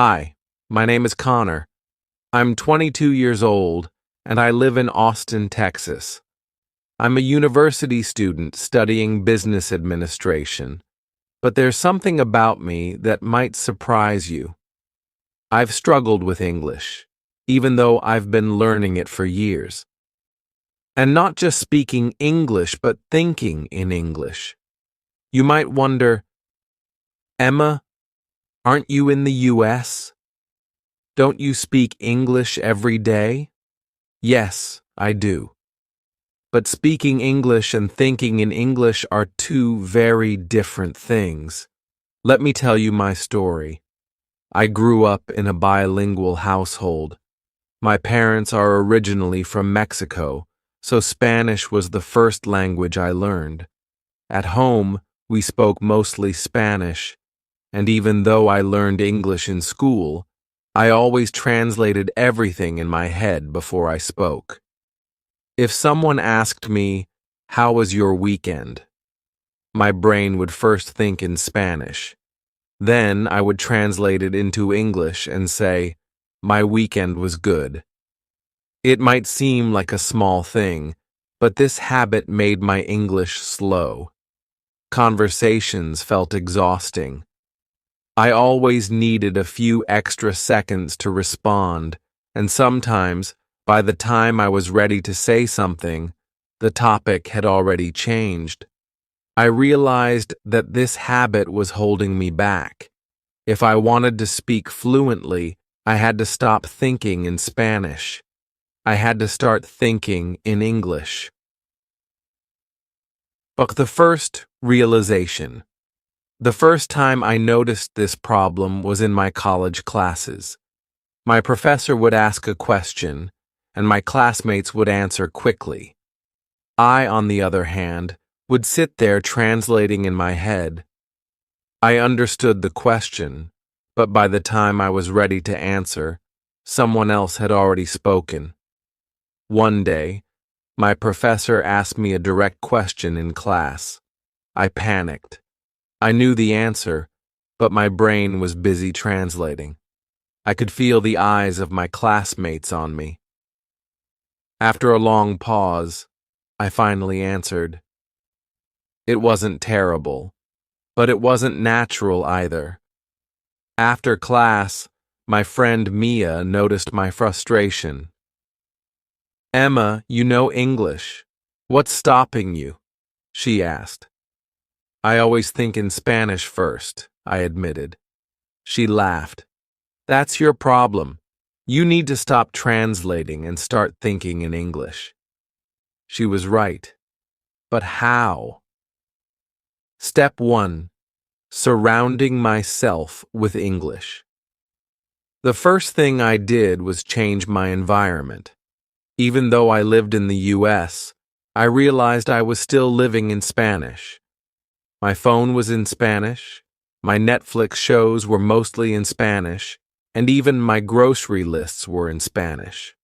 Hi, my name is Connor. I'm 22 years old, and I live in Austin, Texas. I'm a university student studying business administration, but there's something about me that might surprise you. I've struggled with English, even though I've been learning it for years. And not just speaking English, but thinking in English. You might wonder, Emma, aren't you in the US? Don't you speak English every day? Yes, I do. But speaking English and thinking in English are two very different things. Let me tell you my story. I grew up in a bilingual household. My parents are originally from Mexico, so Spanish was the first language I learned. At home, we spoke mostly Spanish, and even though I learned English in school, I always translated everything in my head before I spoke. If someone asked me, "How was your weekend?" my brain would first think in Spanish. Then I would translate it into English and say, "My weekend was good." It might seem like a small thing, but this habit made my English slow. Conversations felt exhausting. I always needed a few extra seconds to respond, and sometimes, by the time I was ready to say something, the topic had already changed. I realized that this habit was holding me back. If I wanted to speak fluently, I had to stop thinking in Spanish. I had to start thinking in English. But the first realization. The first time I noticed this problem was in my college classes. My professor would ask a question, and my classmates would answer quickly. I, on the other hand, would sit there translating in my head. I understood the question, but by the time I was ready to answer, someone else had already spoken. One day, my professor asked me a direct question in class. I panicked. I knew the answer, but my brain was busy translating. I could feel the eyes of my classmates on me. After a long pause, I finally answered. It wasn't terrible, but it wasn't natural either. After class, my friend Mia noticed my frustration. "Emma, you know English. What's stopping you?" she asked. "I always think in Spanish first," I admitted. She laughed. "That's your problem. You need to stop translating and start thinking in English." She was right. But how? Step 1. Surrounding myself with English. The first thing I did was change my environment. Even though I lived in the US, I realized I was still living in Spanish. My phone was in Spanish, my Netflix shows were mostly in Spanish, and even my grocery lists were in Spanish.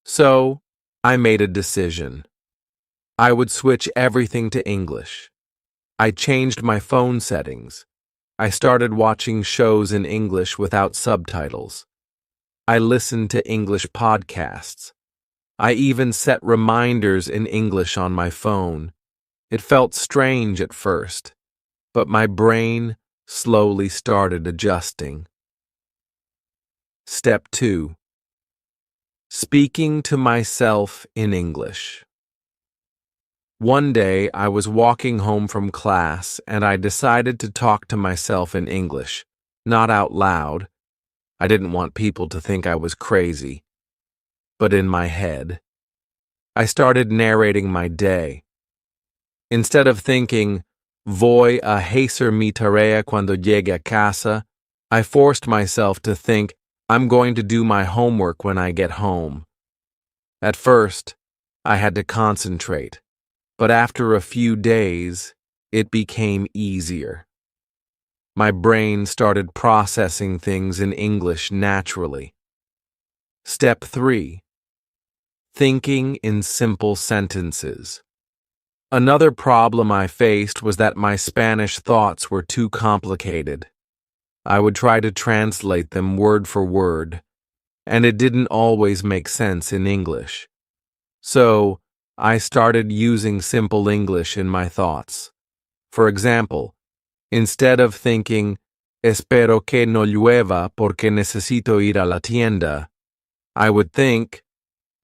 So, I made a decision. I would switch everything to English. I changed my phone settings. I started watching shows in English without subtitles. I listened to English podcasts. I even set reminders in English on my phone. It felt strange at first, but my brain slowly started adjusting. Step 2. Speaking to myself in English. One day, I was walking home from class and I decided to talk to myself in English, not out loud. I didn't want people to think I was crazy, but in my head. I started narrating my day. Instead of thinking, "Voy a hacer mi tarea cuando llegue a casa," I forced myself to think, "I'm going to do my homework when I get home." At first, I had to concentrate, but after a few days, it became easier. My brain started processing things in English naturally. Step 3. Thinking in simple sentences. Another problem I faced was that my Spanish thoughts were too complicated. I would try to translate them word for word, and it didn't always make sense in English. So, I started using simple English in my thoughts. For example, instead of thinking, espero que no llueva porque necesito ir a la tienda, I would think,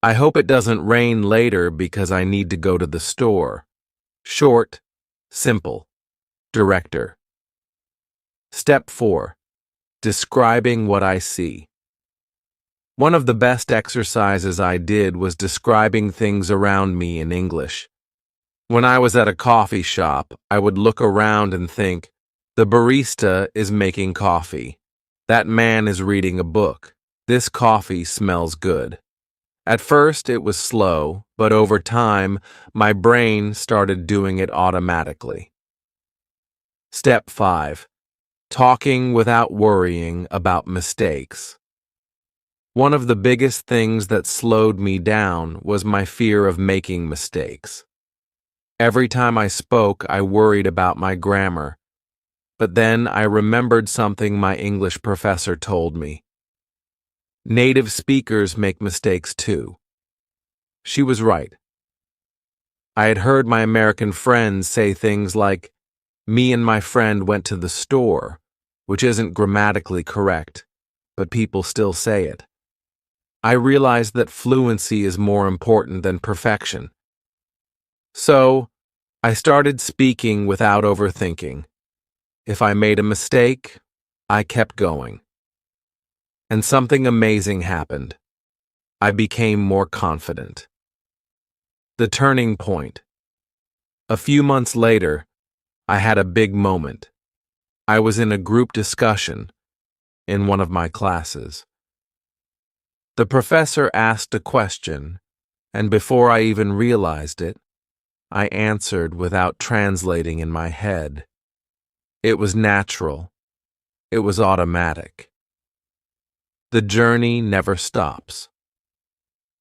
I hope it doesn't rain later because I need to go to the store. Short, simple, director. Step 4. Describing what I see. One of the best exercises I did was describing things around me in English. When I was at a coffee shop, I would look around and think, the barista is making coffee. That man is reading a book. This coffee smells good. At first, it was slow, but over time, my brain started doing it automatically. Step 5. Talking without worrying about mistakes. One of the biggest things that slowed me down was my fear of making mistakes. Every time I spoke, I worried about my grammar. But then I remembered something my English professor told me. Native speakers make mistakes too. She was right. I had heard my American friends say things like, me and my friend went to the store, which isn't grammatically correct, but people still say it. I realized that fluency is more important than perfection. So, I started speaking without overthinking. If I made a mistake, I kept going. And something amazing happened. I became more confident. The turning point. A few months later, I had a big moment. I was in a group discussion in one of my classes. The professor asked a question, and before I even realized it, I answered without translating in my head. It was natural. It was automatic. The journey never stops.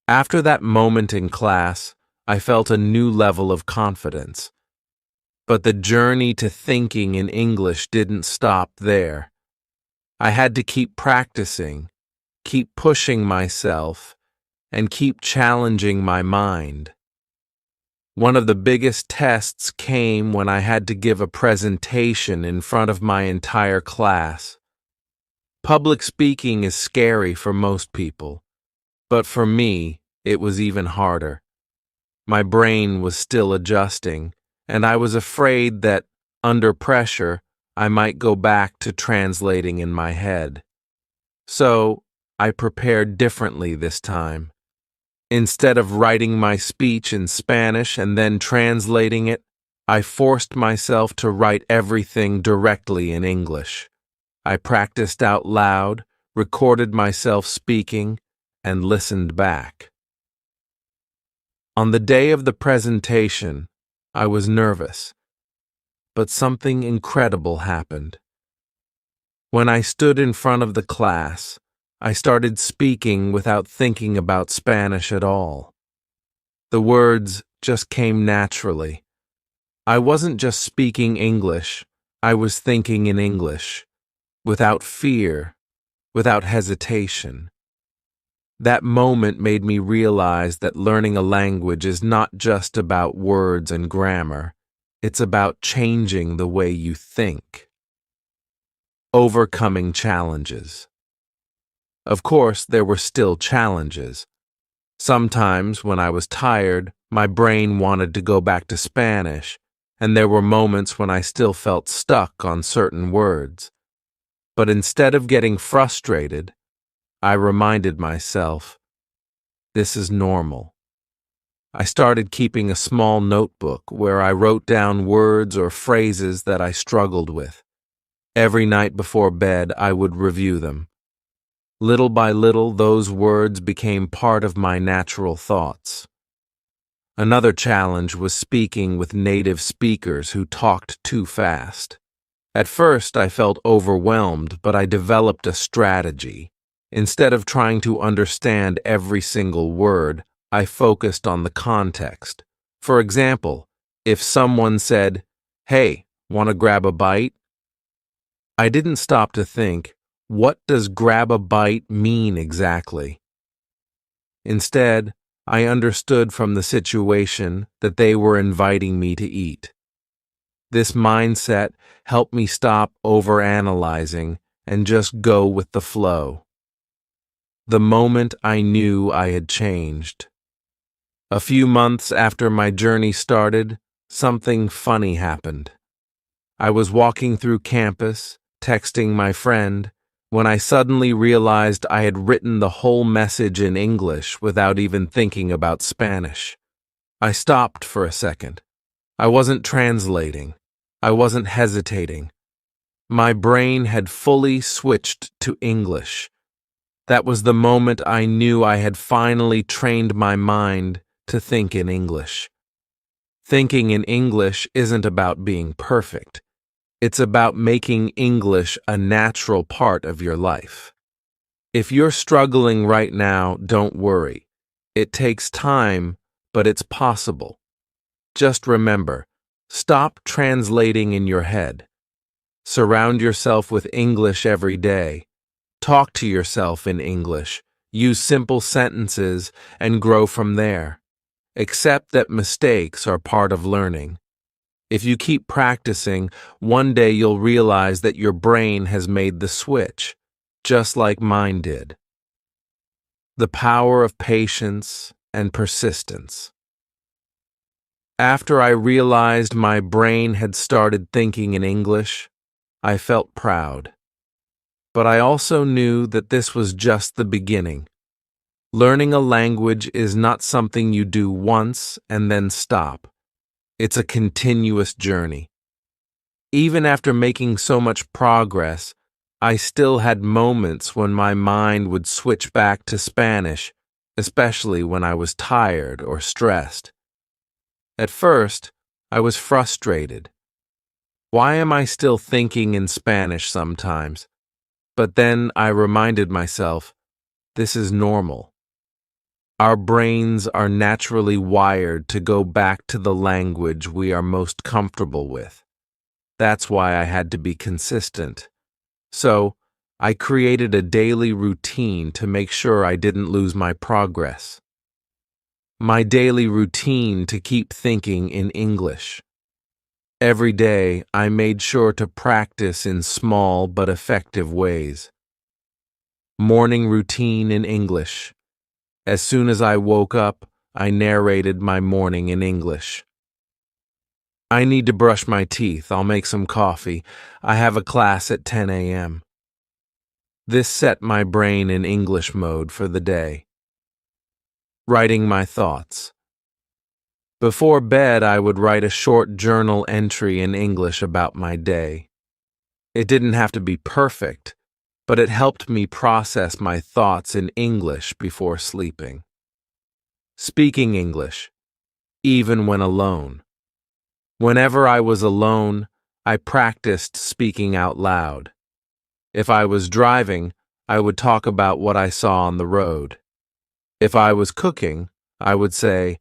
After that moment in class, I felt a new level of confidence. But the journey to thinking in English didn't stop there. I had to keep practicing, keep pushing myself, and keep challenging my mind. One of the biggest tests came when I had to give a presentation in front of my entire class. Public speaking is scary for most people, but for me, it was even harder. My brain was still adjusting, and I was afraid that, under pressure, I might go back to translating in my head. So, I prepared differently this time. Instead of writing my speech in Spanish and then translating it, I forced myself to write everything directly in English. I practiced out loud, recorded myself speaking, and listened back. On the day of the presentation, I was nervous, but something incredible happened. When I stood in front of the class, I started speaking without thinking about Spanish at all. The words just came naturally. I wasn't just speaking English, I was thinking in English, without fear, without hesitation. That moment made me realize that learning a language is not just about words and grammar, it's about changing the way you think. Overcoming challenges. Of course, there were still challenges. Sometimes, when I was tired, my brain wanted to go back to Spanish, and there were moments when I still felt stuck on certain words. But instead of getting frustrated, I reminded myself, this is normal. I started keeping a small notebook where I wrote down words or phrases that I struggled with. Every night before bed, I would review them. Little by little, those words became part of my natural thoughts. Another challenge was speaking with native speakers who talked too fast. At first, I felt overwhelmed, but I developed a strategy. Instead of trying to understand every single word, I focused on the context. For example, if someone said, "Hey, want to grab a bite?" I didn't stop to think, what does grab a bite mean exactly? Instead, I understood from the situation that they were inviting me to eat. This mindset helped me stop overanalyzing and just go with the flow. The moment I knew I had changed. A few months after my journey started, something funny happened. I was walking through campus, texting my friend, when I suddenly realized I had written the whole message in English without even thinking about Spanish. I stopped for a second. I wasn't translating. I wasn't hesitating. My brain had fully switched to English. That was the moment I knew I had finally trained my mind to think in English. Thinking in English isn't about being perfect. It's about making English a natural part of your life. If you're struggling right now, don't worry. It takes time, but it's possible. Just remember, stop translating in your head. Surround yourself with English every day. Talk to yourself in English. Use simple sentences and grow from there. Accept that mistakes are part of learning. If you keep practicing, one day you'll realize that your brain has made the switch, just like mine did. The power of patience and persistence. After I realized my brain had started thinking in English, I felt proud. But I also knew that this was just the beginning. Learning a language is not something you do once and then stop. It's a continuous journey. Even after making so much progress, I still had moments when my mind would switch back to Spanish, especially when I was tired or stressed. At first, I was frustrated. Why am I still thinking in Spanish sometimes? But then I reminded myself, this is normal. Our brains are naturally wired to go back to the language we are most comfortable with. That's why I had to be consistent. So, I created a daily routine to make sure I didn't lose my progress. My daily routine to keep thinking in English. Every day, I made sure to practice in small but effective ways. Morning routine in English. As soon as I woke up, I narrated my morning in English. I need to brush my teeth. I'll make some coffee. I have a class at 10 a.m. This set my brain in English mode for the day. Writing my thoughts. Before bed, I would write a short journal entry in English about my day. It didn't have to be perfect, but it helped me process my thoughts in English before sleeping. Speaking English, even when alone. Whenever I was alone, I practiced speaking out loud. If I was driving, I would talk about what I saw on the road. If I was cooking, I would say,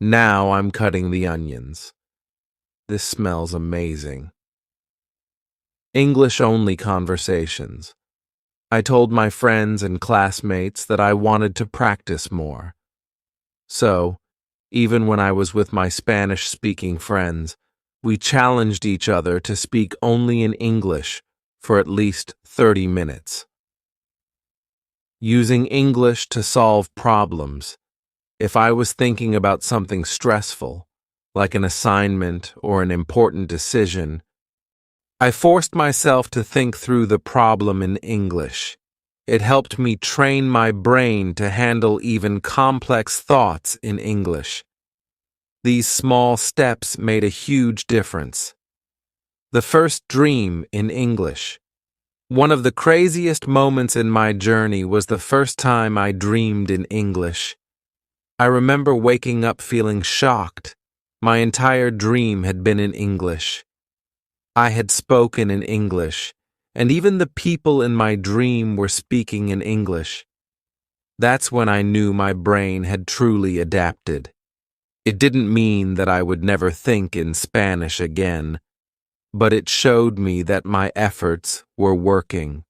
"Now I'm cutting the onions. This smells amazing." English-only conversations. I told my friends and classmates that I wanted to practice more. So, even when I was with my Spanish-speaking friends, we challenged each other to speak only in English for at least 30 minutes. Using English to solve problems. If I was thinking about something stressful, like an assignment or an important decision, I forced myself to think through the problem in English. It helped me train my brain to handle even complex thoughts in English. These small steps made a huge difference. The first dream in English. One of the craziest moments in my journey was the first time I dreamed in English. I remember waking up feeling shocked. My entire dream had been in English. I had spoken in English, and even the people in my dream were speaking in English. That's when I knew my brain had truly adapted. It didn't mean that I would never think in Spanish again, but it showed me that my efforts were working.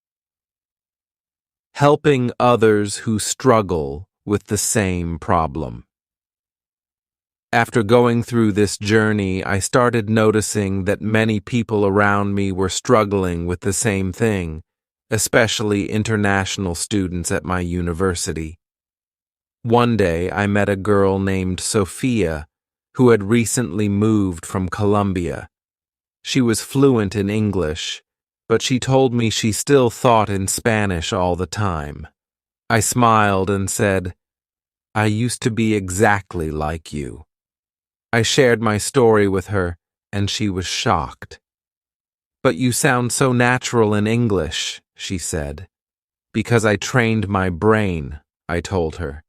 Helping others who struggle with the same problem. After going through this journey, I started noticing that many people around me were struggling with the same thing, especially international students at my university. One day, I met a girl named Sophia who had recently moved from Colombia. She was fluent in English, but she told me she still thought in Spanish all the time. I smiled and said, "I used to be exactly like you." I shared my story with her, and she was shocked. "But you sound so natural in English," she said. "Because I trained my brain," I told her.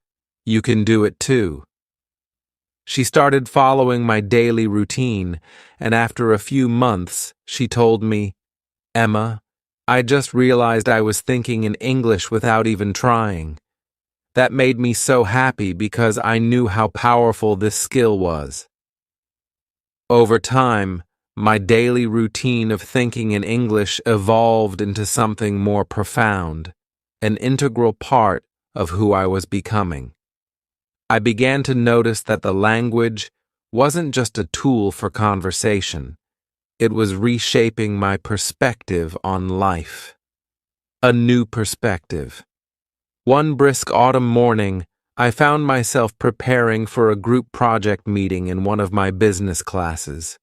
"You can do it too." She started following my daily routine, and after a few months, she told me, "Emma, I just realized I was thinking in English without even trying. That made me so happy because I knew how powerful this skill was." Over time, my daily routine of thinking in English evolved into something more profound, an integral part of who I was becoming. I began to notice that the language wasn't just a tool for conversation. It was reshaping my perspective on life. A new perspective. One brisk autumn morning, I found myself preparing for a group project meeting in one of my business classes.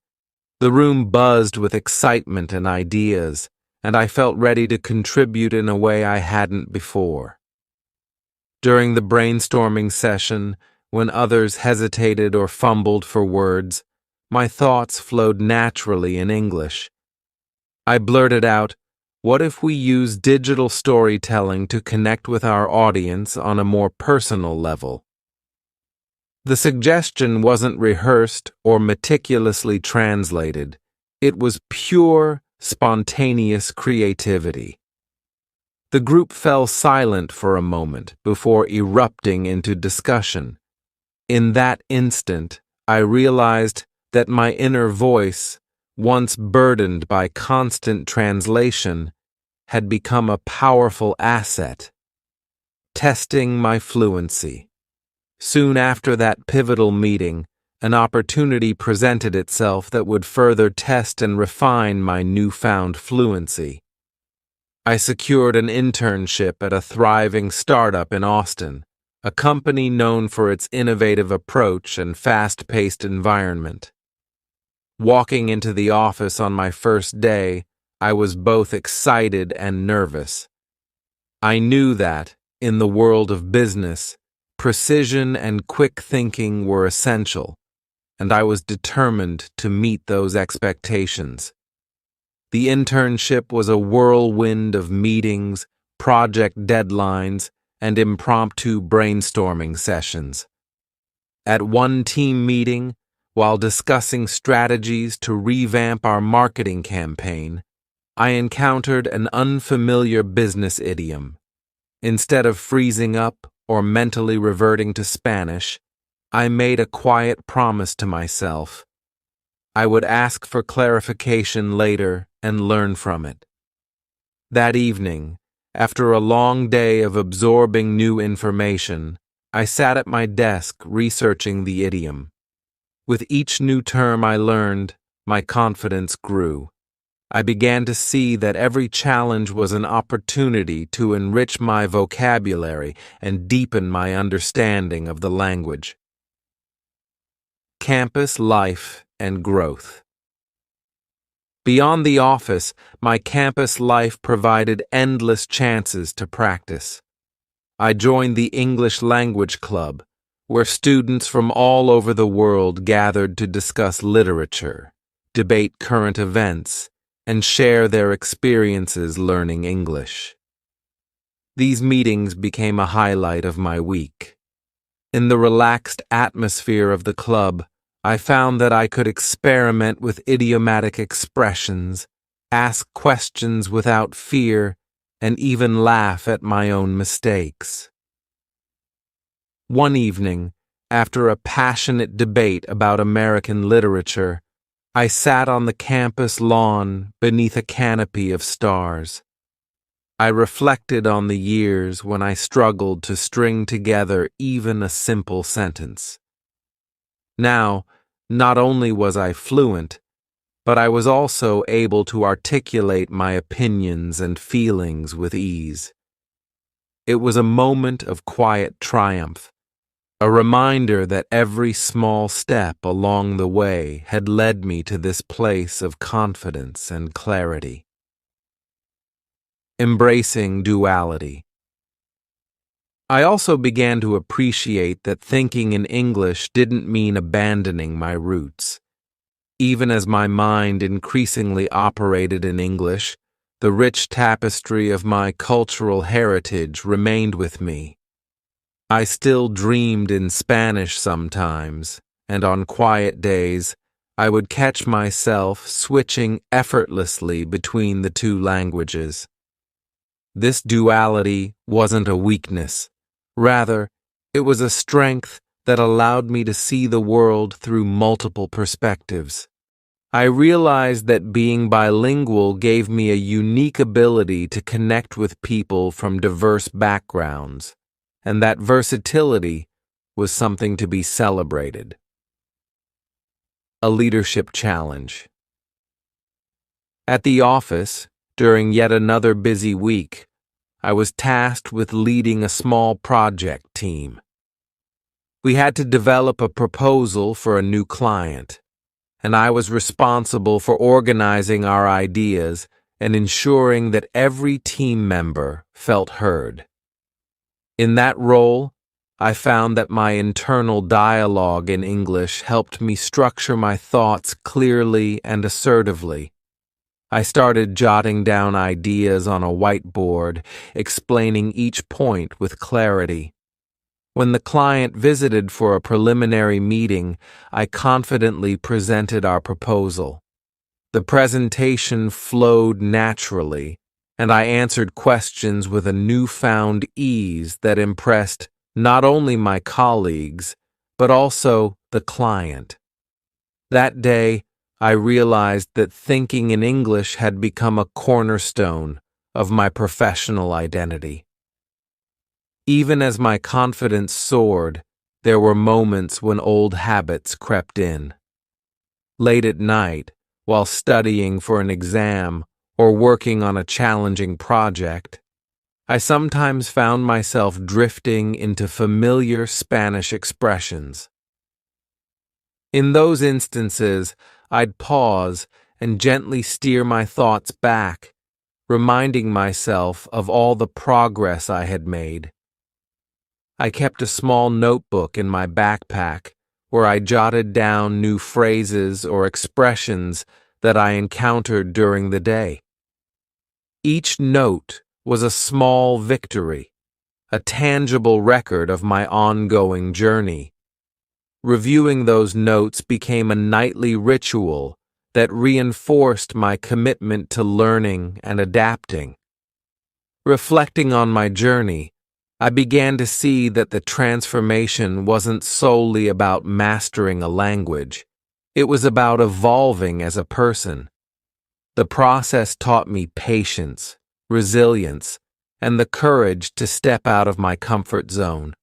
The room buzzed with excitement and ideas, and I felt ready to contribute in a way I hadn't before. During the brainstorming session, when others hesitated or fumbled for words, my thoughts flowed naturally in English. I blurted out, "What if we use digital storytelling to connect with our audience on a more personal level?" The suggestion wasn't rehearsed or meticulously translated. It was pure, spontaneous creativity. The group fell silent for a moment before erupting into discussion. In that instant, I realized that my inner voice, once burdened by constant translation, had become a powerful asset. Testing my fluency. Soon after that pivotal meeting, an opportunity presented itself that would further test and refine my newfound fluency. I secured an internship at a thriving startup in Austin, a company known for its innovative approach and fast-paced environment. Walking into the office on my first day, I was both excited and nervous. I knew that, in the world of business, precision and quick thinking were essential, and I was determined to meet those expectations. The internship was a whirlwind of meetings, project deadlines, and impromptu brainstorming sessions. At one team meeting, while discussing strategies to revamp our marketing campaign, I encountered an unfamiliar business idiom. Instead of freezing up or mentally reverting to Spanish, I made a quiet promise to myself. I would ask for clarification later and learn from it. That evening, after a long day of absorbing new information, I sat at my desk researching the idiom. With each new term I learned, my confidence grew. I began to see that every challenge was an opportunity to enrich my vocabulary and deepen my understanding of the language. Campus life and growth. Beyond the office, my campus life provided endless chances to practice. I joined the English Language Club, where students from all over the world gathered to discuss literature, debate current events, and share their experiences learning English. These meetings became a highlight of my week. In the relaxed atmosphere of the club, I found that I could experiment with idiomatic expressions, ask questions without fear, and even laugh at my own mistakes. One evening, after a passionate debate about American literature, I sat on the campus lawn beneath a canopy of stars. I reflected on the years when I struggled to string together even a simple sentence. Now, not only was I fluent, but I was also able to articulate my opinions and feelings with ease. It was a moment of quiet triumph, a reminder that every small step along the way had led me to this place of confidence and clarity. Embracing duality. I also began to appreciate that thinking in English didn't mean abandoning my roots. Even as my mind increasingly operated in English, the rich tapestry of my cultural heritage remained with me. I still dreamed in Spanish sometimes, and on quiet days, I would catch myself switching effortlessly between the two languages. This duality wasn't a weakness. Rather, it was a strength that allowed me to see the world through multiple perspectives. I realized that being bilingual gave me a unique ability to connect with people from diverse backgrounds, and that versatility was something to be celebrated. A leadership challenge. At the office, during yet another busy week, I was tasked with leading a small project team. We had to develop a proposal for a new client, and I was responsible for organizing our ideas and ensuring that every team member felt heard. In that role, I found that my internal dialogue in English helped me structure my thoughts clearly and assertively. I started jotting down ideas on a whiteboard, explaining each point with clarity. When the client visited for a preliminary meeting, I confidently presented our proposal. The presentation flowed naturally, and I answered questions with a newfound ease that impressed not only my colleagues, but also the client. That day, I realized that thinking in English had become a cornerstone of my professional identity. Even as my confidence soared, there were moments when old habits crept in. Late at night, while studying for an exam or working on a challenging project, I sometimes found myself drifting into familiar Spanish expressions. In those instances, I'd pause and gently steer my thoughts back, reminding myself of all the progress I had made. I kept a small notebook in my backpack where I jotted down new phrases or expressions that I encountered during the day. Each note was a small victory, a tangible record of my ongoing journey. Reviewing those notes became a nightly ritual that reinforced my commitment to learning and adapting. Reflecting on my journey, I began to see that the transformation wasn't solely about mastering a language. It was about evolving as a person. The process taught me patience, resilience, and the courage to step out of my comfort zone.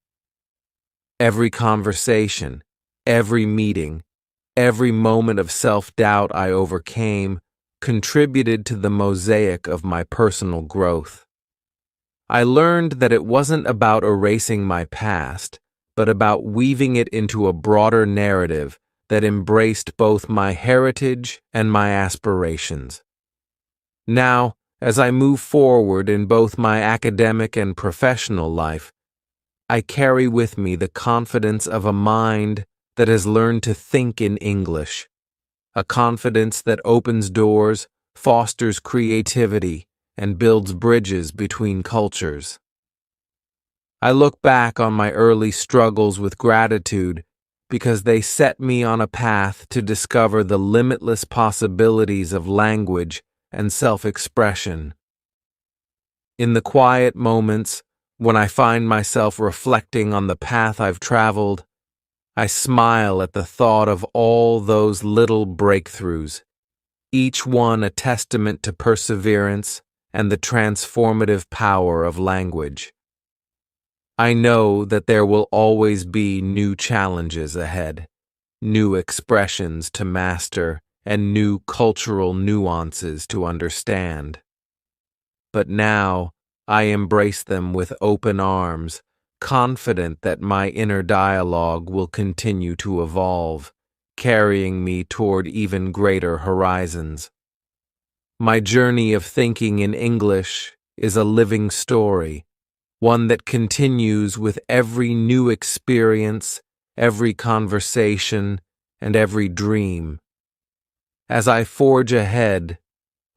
Every conversation, every meeting, every moment of self-doubt I overcame contributed to the mosaic of my personal growth. I learned that it wasn't about erasing my past, but about weaving it into a broader narrative that embraced both my heritage and my aspirations. Now, as I move forward in both my academic and professional life, I carry with me the confidence of a mind that has learned to think in English, a confidence that opens doors, fosters creativity, and builds bridges between cultures. I look back on my early struggles with gratitude because they set me on a path to discover the limitless possibilities of language and self-expression. In the quiet moments, when I find myself reflecting on the path I've traveled, I smile at the thought of all those little breakthroughs, each one a testament to perseverance and the transformative power of language. I know that there will always be new challenges ahead, new expressions to master, and new cultural nuances to understand. But now I embrace them with open arms, confident that my inner dialogue will continue to evolve, carrying me toward even greater horizons. My journey of thinking in English is a living story, one that continues with every new experience, every conversation, and every dream. As I forge ahead,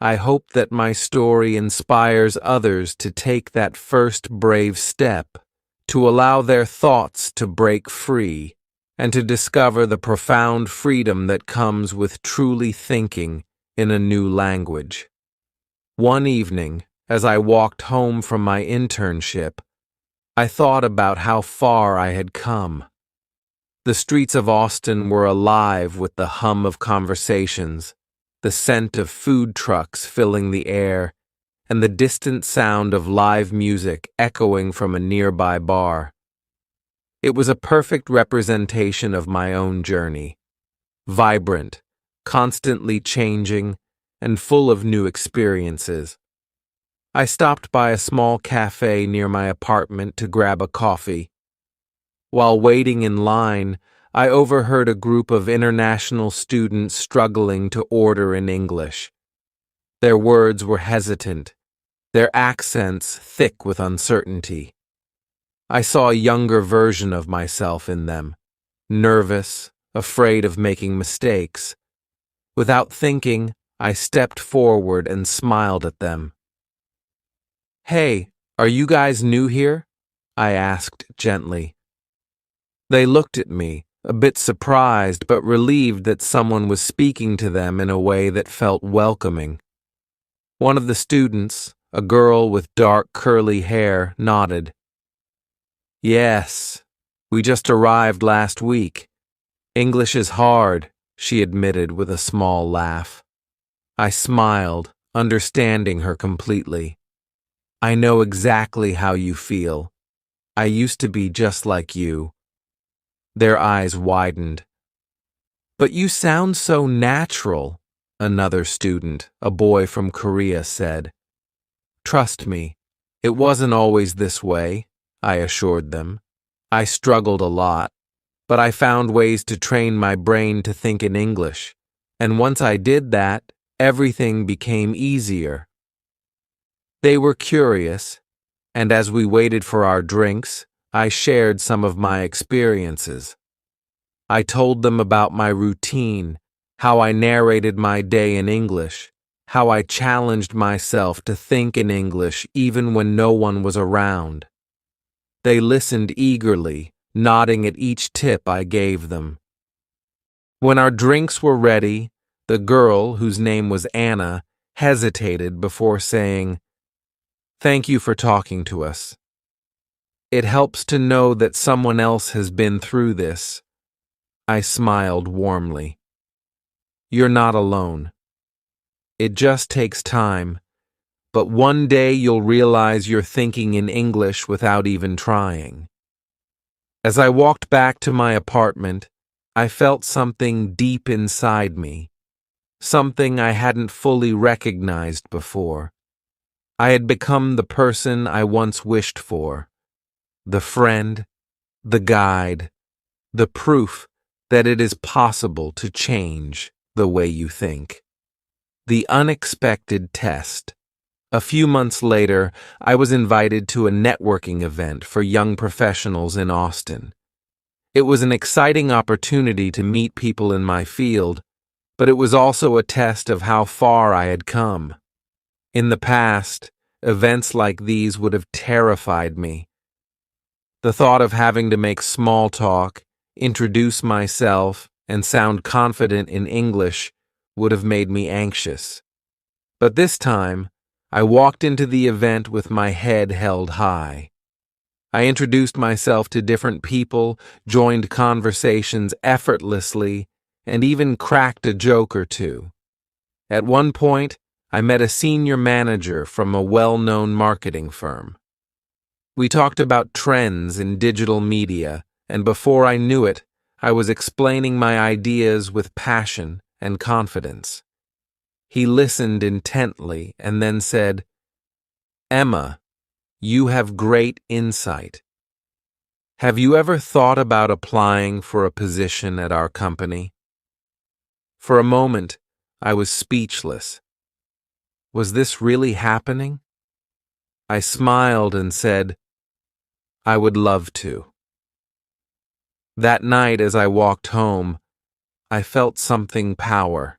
I hope that my story inspires others to take that first brave step, to allow their thoughts to break free, and to discover the profound freedom that comes with truly thinking in a new language. One evening, as I walked home from my internship, I thought about how far I had come. The streets of Austin were alive with the hum of conversations, the scent of food trucks filling the air, and the distant sound of live music echoing from a nearby bar. It was a perfect representation of my own journey, vibrant, constantly changing, and full of new experiences. I stopped by a small cafe near my apartment to grab a coffee. While waiting in line, I overheard a group of international students struggling to order in English. Their words were hesitant, their accents thick with uncertainty. I saw a younger version of myself in them, nervous, afraid of making mistakes. Without thinking, I stepped forward and smiled at them. "Hey, are you guys new here?" I asked gently. They looked at me, a bit surprised but relieved that someone was speaking to them in a way that felt welcoming. One of the students, a girl with dark curly hair, nodded. "Yes, we just arrived last week. English is hard," she admitted with a small laugh. I smiled, understanding her completely. "I know exactly how you feel. I used to be just like you." Their eyes widened. "But you sound so natural," another student, a boy from Korea, said. "Trust me, it wasn't always this way," I assured them. "I struggled a lot, but I found ways to train my brain to think in English, and once I did that, everything became easier." They were curious, and as we waited for our drinks, I shared some of my experiences. I told them about my routine, how I narrated my day in English, how I challenged myself to think in English even when no one was around. They listened eagerly, nodding at each tip I gave them. When our drinks were ready, the girl, whose name was Anna, hesitated before saying, "Thank you for talking to us. It helps to know that someone else has been through this." I smiled warmly. "You're not alone. It just takes time, but one day you'll realize you're thinking in English without even trying." As I walked back to my apartment, I felt something deep inside me, something I hadn't fully recognized before. I had become the person I once wished for, the friend, the guide, the proof that it is possible to change the way you think. The unexpected test. A few months later, I was invited to a networking event for young professionals in Austin. It was an exciting opportunity to meet people in my field, but it was also a test of how far I had come. In the past, events like these would have terrified me. The thought of having to make small talk, introduce myself, and sound confident in English would have made me anxious. But this time, I walked into the event with my head held high. I introduced myself to different people, joined conversations effortlessly, and even cracked a joke or two. At one point, I met a senior manager from a well-known marketing firm. We talked about trends in digital media, and before I knew it, I was explaining my ideas with passion and confidence. He listened intently and then said, "Emma, you have great insight. Have you ever thought about applying for a position at our company?" For a moment, I was speechless. Was this really happening? I smiled and said, "I would love to." That night, as I walked home, I felt something power.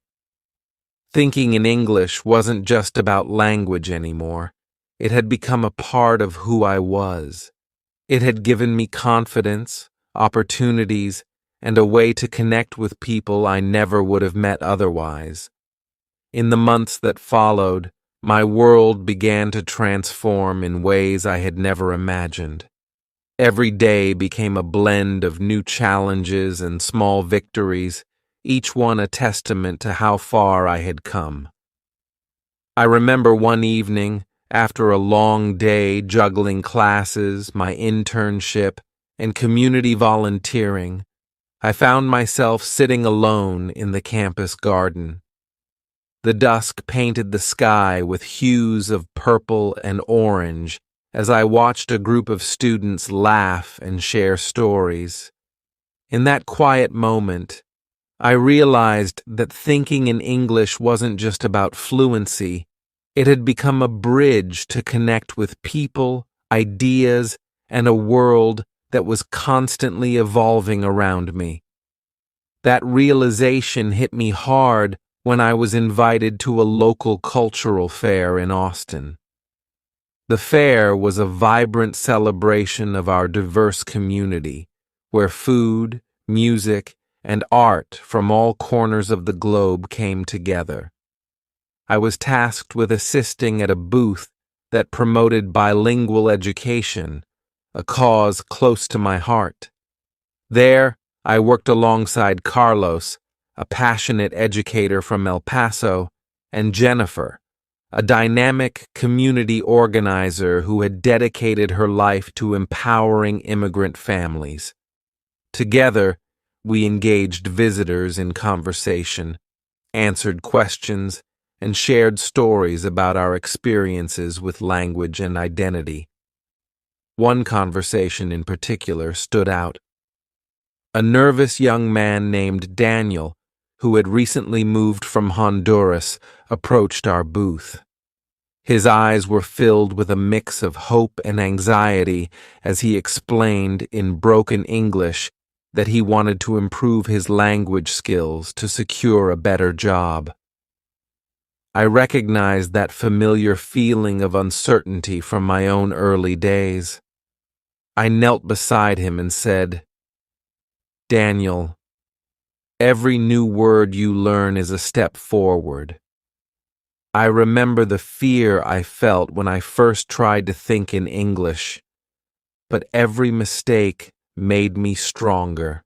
Thinking in English wasn't just about language anymore. It had become a part of who I was. It had given me confidence, opportunities, and a way to connect with people I never would have met otherwise. In the months that followed, my world began to transform in ways I had never imagined. Every day became a blend of new challenges and small victories, each one a testament to how far I had come. I remember one evening, after a long day juggling classes, my internship, and community volunteering, I found myself sitting alone in the campus garden. The dusk painted the sky with hues of purple and orange as I watched a group of students laugh and share stories. In that quiet moment, I realized that thinking in English wasn't just about fluency. It had become a bridge to connect with people, ideas, and a world that was constantly evolving around me. That realization hit me hard when I was invited to a local cultural fair in Austin. The fair was a vibrant celebration of our diverse community, where food, music, and art from all corners of the globe came together. I was tasked with assisting at a booth that promoted bilingual education, a cause close to my heart. There, I worked alongside Carlos, a passionate educator from El Paso, and Jennifer, a dynamic community organizer who had dedicated her life to empowering immigrant families. Together, we engaged visitors in conversation, answered questions, and shared stories about our experiences with language and identity. One conversation in particular stood out. A nervous young man named Daniel, who had recently moved from Honduras, approached our booth. His eyes were filled with a mix of hope and anxiety as he explained in broken English that he wanted to improve his language skills to secure a better job. I recognized that familiar feeling of uncertainty from my own early days. I knelt beside him and said, "Daniel, every new word you learn is a step forward. I remember the fear I felt when I first tried to think in English, but every mistake made me stronger."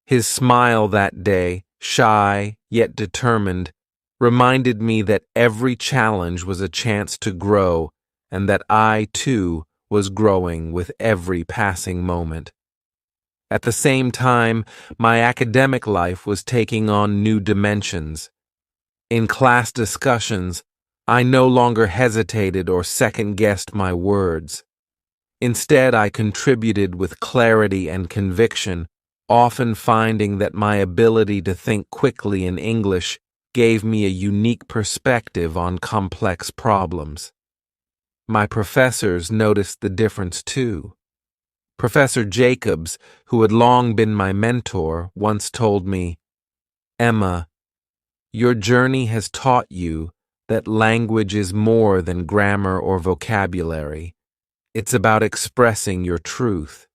His smile that day, shy yet determined, reminded me that every challenge was a chance to grow and that I, too, was growing with every passing moment. At the same time, my academic life was taking on new dimensions. In class discussions, I no longer hesitated or second-guessed my words. Instead, I contributed with clarity and conviction, often finding that my ability to think quickly in English gave me a unique perspective on complex problems. My professors noticed the difference too. Professor Jacobs, who had long been my mentor, once told me, "Emma, your journey has taught you that language is more than grammar or vocabulary. It's about expressing your truth."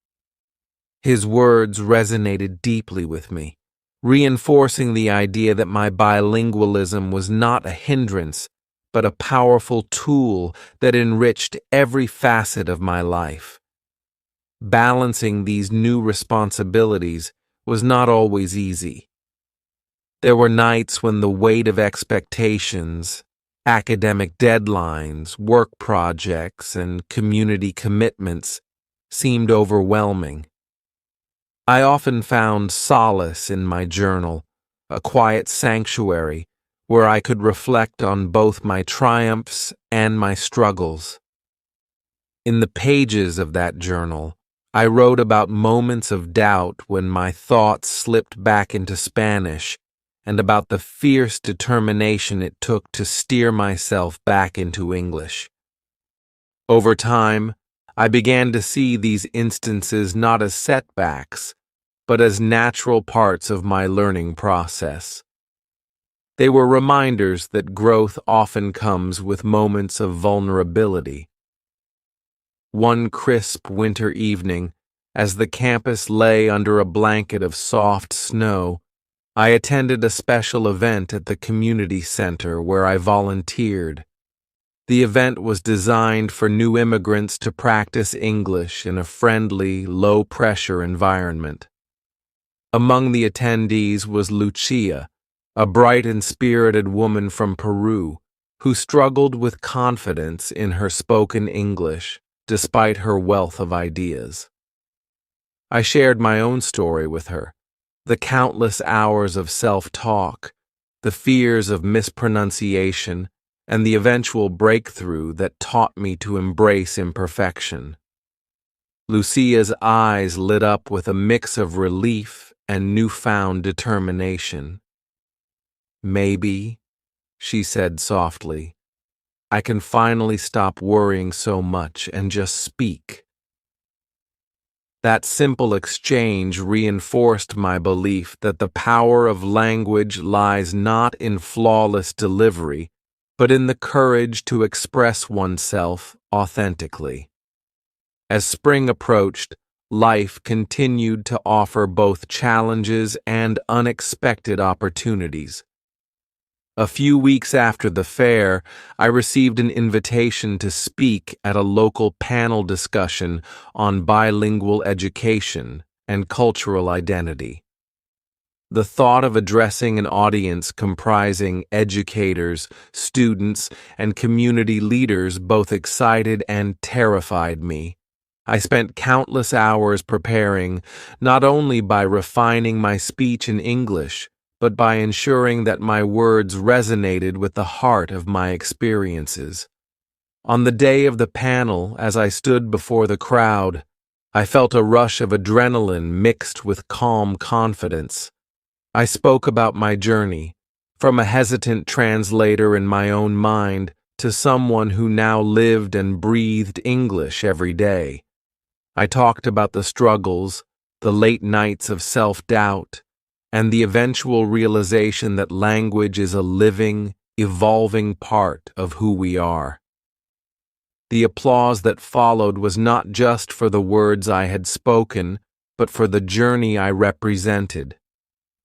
His words resonated deeply with me, reinforcing the idea that my bilingualism was not a hindrance, but a powerful tool that enriched every facet of my life. balancing these new responsibilities was not always easy. There were nights when the weight of expectations, academic deadlines, work projects, and community commitments seemed overwhelming. I often found solace in my journal, a quiet sanctuary where I could reflect on both my triumphs and my struggles. In the pages of that journal, I wrote about moments of doubt when my thoughts slipped back into Spanish, and about the fierce determination it took to steer myself back into English. Over time, I began to see these instances not as setbacks, but as natural parts of my learning process. They were reminders that growth often comes with moments of vulnerability. One crisp winter evening, as the campus lay under a blanket of soft snow, I attended a special event at the community center where I volunteered. The event was designed for new immigrants to practice English in a friendly, low-pressure environment. Among the attendees was Lucia, a bright and spirited woman from Peru, who struggled with confidence in her spoken English despite her wealth of ideas. I shared my own story with her, the countless hours of self-talk, the fears of mispronunciation, and the eventual breakthrough that taught me to embrace imperfection. Lucia's eyes lit up with a mix of relief and newfound determination. "Maybe," she said softly, "I can finally stop worrying so much and just speak." That simple exchange reinforced my belief that the power of language lies not in flawless delivery, but in the courage to express oneself authentically. As spring approached, life continued to offer both challenges and unexpected opportunities. A few weeks after the fair, I received an invitation to speak at a local panel discussion on bilingual education and cultural identity. The thought of addressing an audience comprising educators, students, and community leaders both excited and terrified me. I spent countless hours preparing, not only by refining my speech in English, but by ensuring that my words resonated with the heart of my experiences. On the day of the panel, as I stood before the crowd, I felt a rush of adrenaline mixed with calm confidence. I spoke about my journey, from a hesitant translator in my own mind to someone who now lived and breathed English every day. I talked about the struggles, the late nights of self-doubt, and the eventual realization that language is a living, evolving part of who we are. The applause that followed was not just for the words I had spoken, but for the journey I represented,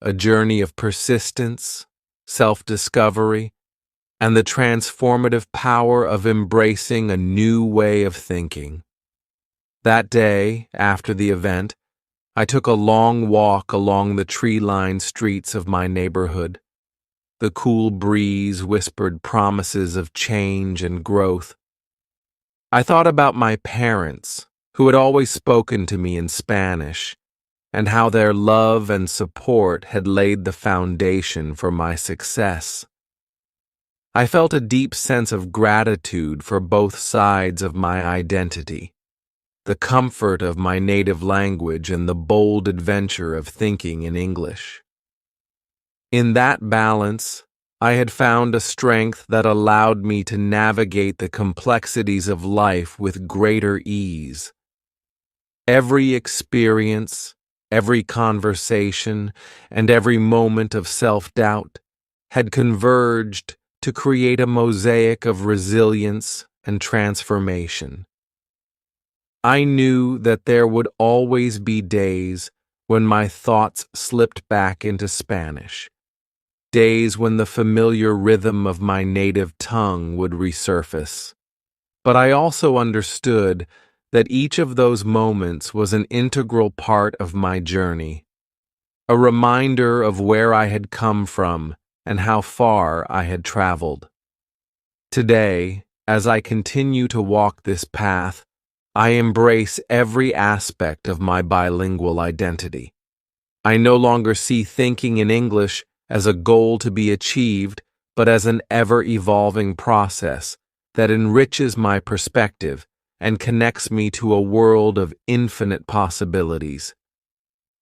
a journey of persistence, self-discovery, and the transformative power of embracing a new way of thinking. That day, after the event, I took a long walk along the tree-lined streets of my neighborhood. The cool breeze whispered promises of change and growth. I thought about my parents, who had always spoken to me in Spanish, and how their love and support had laid the foundation for my success. I felt a deep sense of gratitude for both sides of my identity, the comfort of my native language and the bold adventure of thinking in English. In that balance, I had found a strength that allowed me to navigate the complexities of life with greater ease. Every experience, every conversation, and every moment of self-doubt had converged to create a mosaic of resilience and transformation. I knew that there would always be days when my thoughts slipped back into Spanish, days when the familiar rhythm of my native tongue would resurface. But I also understood that each of those moments was an integral part of my journey, a reminder of where I had come from and how far I had traveled. Today, as I continue to walk this path, I embrace every aspect of my bilingual identity. I no longer see thinking in English as a goal to be achieved, but as an ever-evolving process that enriches my perspective and connects me to a world of infinite possibilities.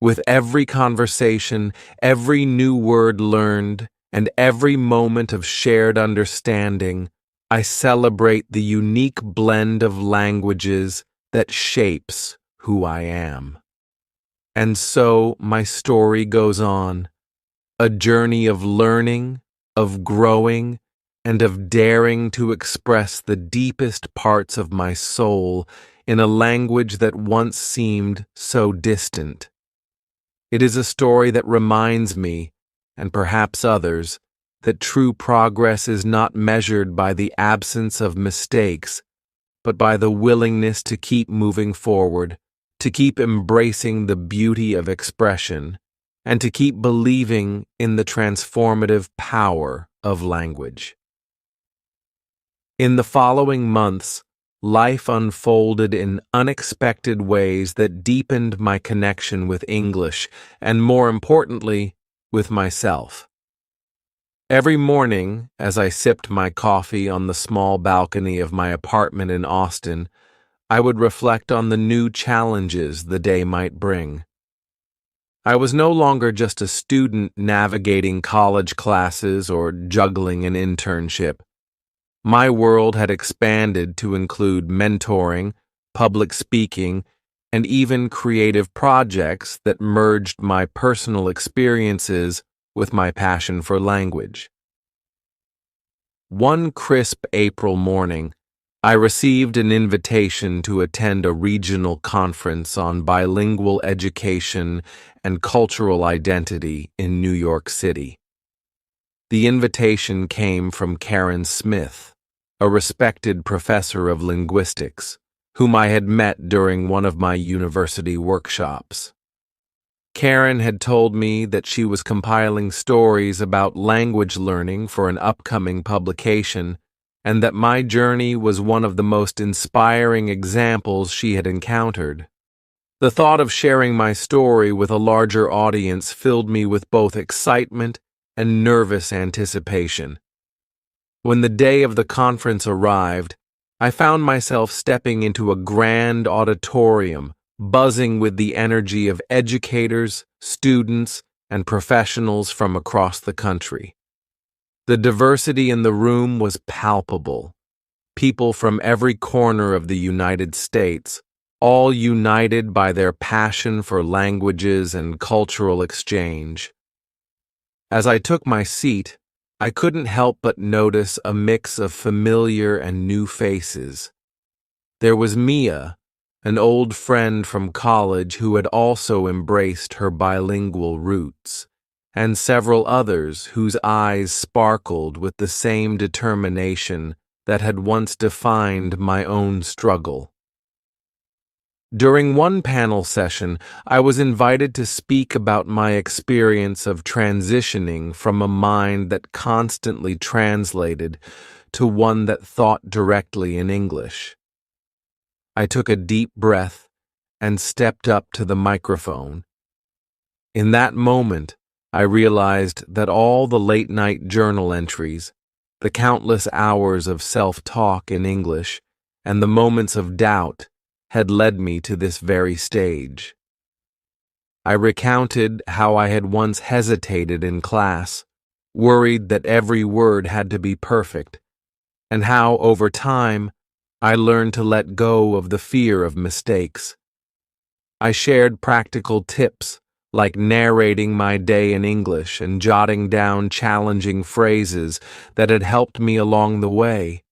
With every conversation, every new word learned, and every moment of shared understanding, I celebrate the unique blend of languages that shapes who I am. And so my story goes on, a journey of learning, of growing, and of daring to express the deepest parts of my soul in a language that once seemed so distant. It is a story that reminds me, and perhaps others, that true progress is not measured by the absence of mistakes, but by the willingness to keep moving forward, to keep embracing the beauty of expression, and to keep believing in the transformative power of language. In the following months, life unfolded in unexpected ways that deepened my connection with English and, more importantly, with myself. Every morning, as I sipped my coffee on the small balcony of my apartment in Austin, I would reflect on the new challenges the day might bring. I was no longer just a student navigating college classes or juggling an internship. My world had expanded to include mentoring, public speaking, and even creative projects that merged my personal experiences with my passion for language. One crisp April morning, I received an invitation to attend a regional conference on bilingual education and cultural identity in New York City. The invitation came from Karen Smith, a respected professor of linguistics, whom I had met during one of my university workshops. Karen had told me that she was compiling stories about language learning for an upcoming publication, and that my journey was one of the most inspiring examples she had encountered. The thought of sharing my story with a larger audience filled me with both excitement and nervous anticipation. When the day of the conference arrived, I found myself stepping into a grand auditorium, buzzing with the energy of educators, students, and professionals from across the country. The diversity in the room was palpable. People from every corner of the United States, all united by their passion for languages and cultural exchange. As I took my seat, I couldn't help but notice a mix of familiar and new faces. There was Mia, an old friend from college who had also embraced her bilingual roots, and several others whose eyes sparkled with the same determination that had once defined my own struggle. During one panel session, I was invited to speak about my experience of transitioning from a mind that constantly translated to one that thought directly in English. I took a deep breath and stepped up to the microphone. In that moment, I realized that all the late-night journal entries, the countless hours of self-talk in English, and the moments of doubt had led me to this very stage. I recounted how I had once hesitated in class, worried that every word had to be perfect, and how, over time, I learned to let go of the fear of mistakes. I shared practical tips, like narrating my day in English and jotting down challenging phrases that had helped me along the way.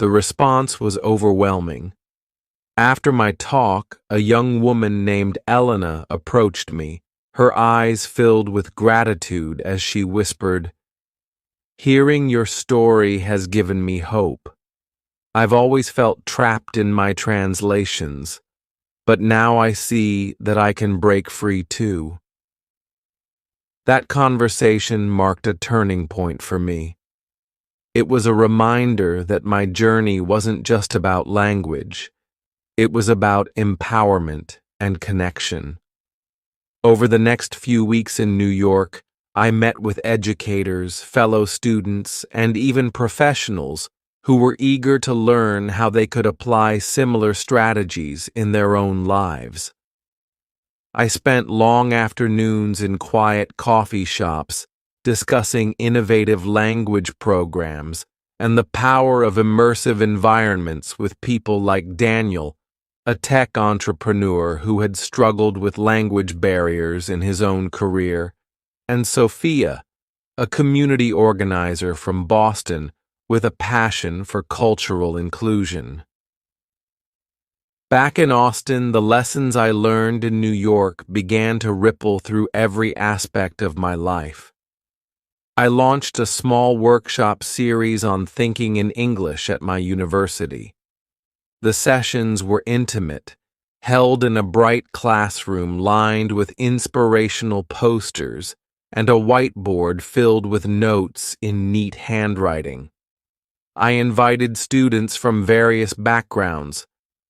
The response was overwhelming. After my talk, a young woman named Elena approached me, her eyes filled with gratitude as she whispered, "Hearing your story has given me hope. I've always felt trapped in my translations, but now I see that I can break free too. That conversation marked a turning point for me. It was a reminder that my journey wasn't just about language. It was about empowerment and connection. Over the next few weeks in New York, I met with educators, fellow students, and even professionals who were eager to learn how they could apply similar strategies in their own lives. I spent long afternoons in quiet coffee shops discussing innovative language programs and the power of immersive environments with people like Daniel, a tech entrepreneur who had struggled with language barriers in his own career, and Sophia, a community organizer from Boston with a passion for cultural inclusion. Back in Austin, the lessons I learned in New York began to ripple through every aspect of my life. I launched a small workshop series on thinking in English at my university. The sessions were intimate, held in a bright classroom lined with inspirational posters and a whiteboard filled with notes in neat handwriting. I invited students from various backgrounds: